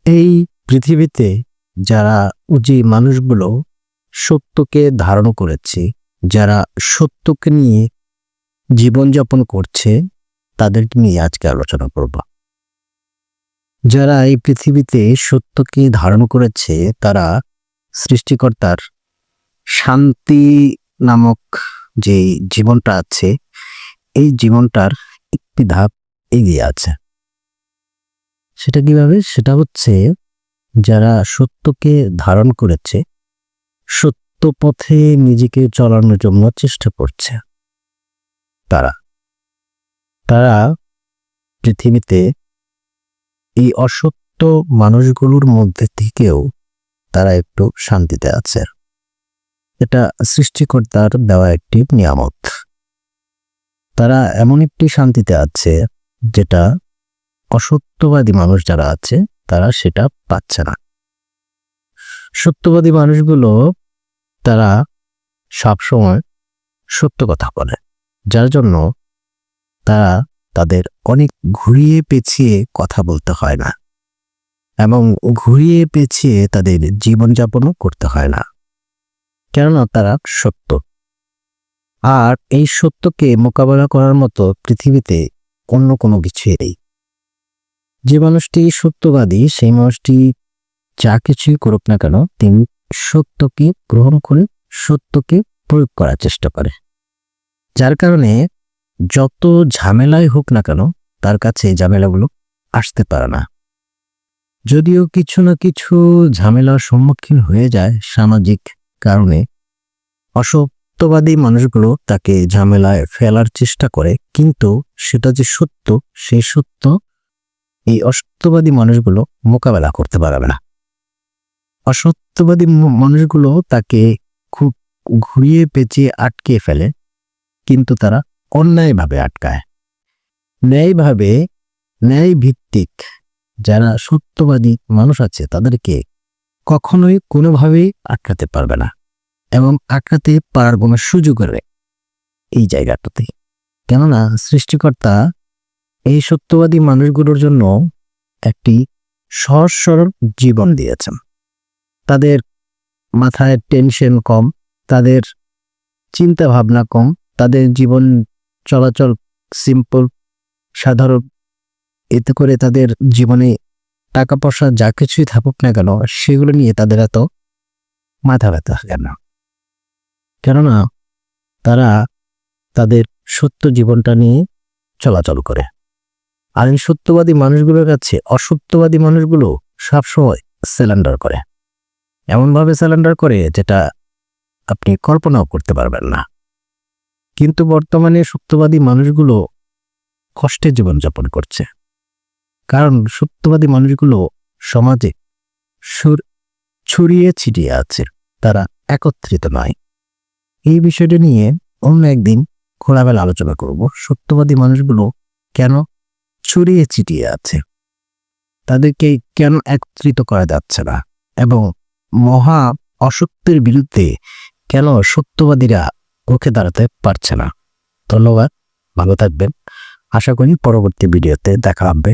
এই পৃথিবীতে যারা যে মানুষগুলো সত্যকে ধারণ করেছে, যারা সত্যকে নিয়ে জীবনযাপন করছে, তাদেরকে নিয়ে আজকে আলোচনা করব। যারা এই পৃথিবীতে সত্যকে ধারণ করেছে, তারা সৃষ্টিকর্তার শান্তি নামক যে জীবনটা আছে, এই জীবনটার একটি ধাপ এগিয়ে আছে। সেটা কিভাবে? সেটা হচ্ছে যারা সত্যকে ধারণ করেছে, সত্য পথে নিজেকে চলানোর জন্য চেষ্টা করছে, তারা পৃথিবীতে এই অসত্য মানুষগুলোর মধ্যে থেকেও তারা একটু শান্তিতে আছে। এটা সৃষ্টিকর্তার দেওয়া একটি নিয়ামত। তারা এমন একটি শান্তিতে আছে যেটা অসত্যবাদী মানুষ যারা আছে তারা সেটা পাচ্ছে না। সত্যবাদী মানুষগুলো তারা সবসময় সত্য কথা বলে, যার জন্য তাদের অনেক ঘুরিয়ে পেঁচিয়ে কথা বলতে হয় না এবং ঘুরিয়ে পেঁচিয়ে তাদের জীবনযাপনও করতে হয় না, কেননা তারা সত্য। আর এই সত্যকে মোকাবেলা করার মতো পৃথিবীতে অন্য কোনো কিছুই নেই। যে মানুষটি সত্যবাদী, সেই মানুষটি যা কিছুই করুক না কেন, তিনি সত্যকে গ্রহণ করে সত্যকে প্রয়োগ করার চেষ্টা করে, যার কারণে যত ঝামেলাই হোক না কেন তার কাছে এই ঝামেলাগুলো আসতে পারে না। যদিও কিছু না কিছু ঝামেলার সম্মুখীন হয়ে যায় সামাজিক কারণে, অসত্যবাদী মানুষগুলো তাকে ঝামেলায় ফেলার চেষ্টা করে, কিন্তু সেটা যে সত্য, সেই সত্য এই অসত্যবাদী মানুষগুলো মোকাবেলা করতে পারবে না। অসত্যবাদী মানুষগুলো তাকে খুব ঘুরিয়ে পেঁচিয়ে আটকে ফেলে, কিন্তু তারা অন্যায়ভাবে আটকায়। ন্যায় ভিত্তিক যারা সত্যবাদী মানুষ আছে তাদেরকে কখনোই কোনোভাবেই আটকাতে পারবে না এবং আটকাতে পারার কোনো সুযোগ নেই এই জায়গাটাতে। কেননা সৃষ্টিকর্তা এই সত্যবাদী মানুষগুলোর জন্য একটি সহজ সরল জীবন দিয়েছেন। তাদের মাথায় টেনশন কম, তাদের চিন্তা ভাবনা কম, তাদের জীবন চলাচল সিম্পল, সাধারণ। এতে করে তাদের জীবনে টাকা পয়সা যা কিছুই থাকুক না কেন, সেগুলো নিয়ে তাদের এত মাথা ব্যথা থাকে না, কেননা তারা তাদের সত্য জীবনটা নিয়ে চলাচল করে। আর এই সত্যবাদী মানুষগুলোর কাছে অসত্যবাদী মানুষগুলো সবসময় স্যালেন্ডার করে, এমনভাবে স্যালেন্ডার করে যেটা আপনি কল্পনাও করতে পারবেন না। কিন্তু বর্তমানে সত্যবাদী মানুষগুলো কষ্টে জীবনযাপন করছে, কারণ সত্যবাদী মানুষগুলো সমাজে ছড়িয়ে ছিটিয়ে আছে, তারা একত্রিত নয়। এই বিষয়টা নিয়ে অন্য একদিন খোলামেলা আলোচনা করব। সত্যবাদী মানুষগুলো কেন ছড়িয়ে ছিটিয়ে আছে, তাদেরকে কেন একত্রিত করা যাচ্ছে না, এবং মহা অসত্যের বিরুদ্ধে কেন সত্যবাদীরা রুখে দাঁড়াতে পারছে না। ধন্যবাদ, ভালো থাকবেন। আশা করি পরবর্তী ভিডিওতে দেখা হবে।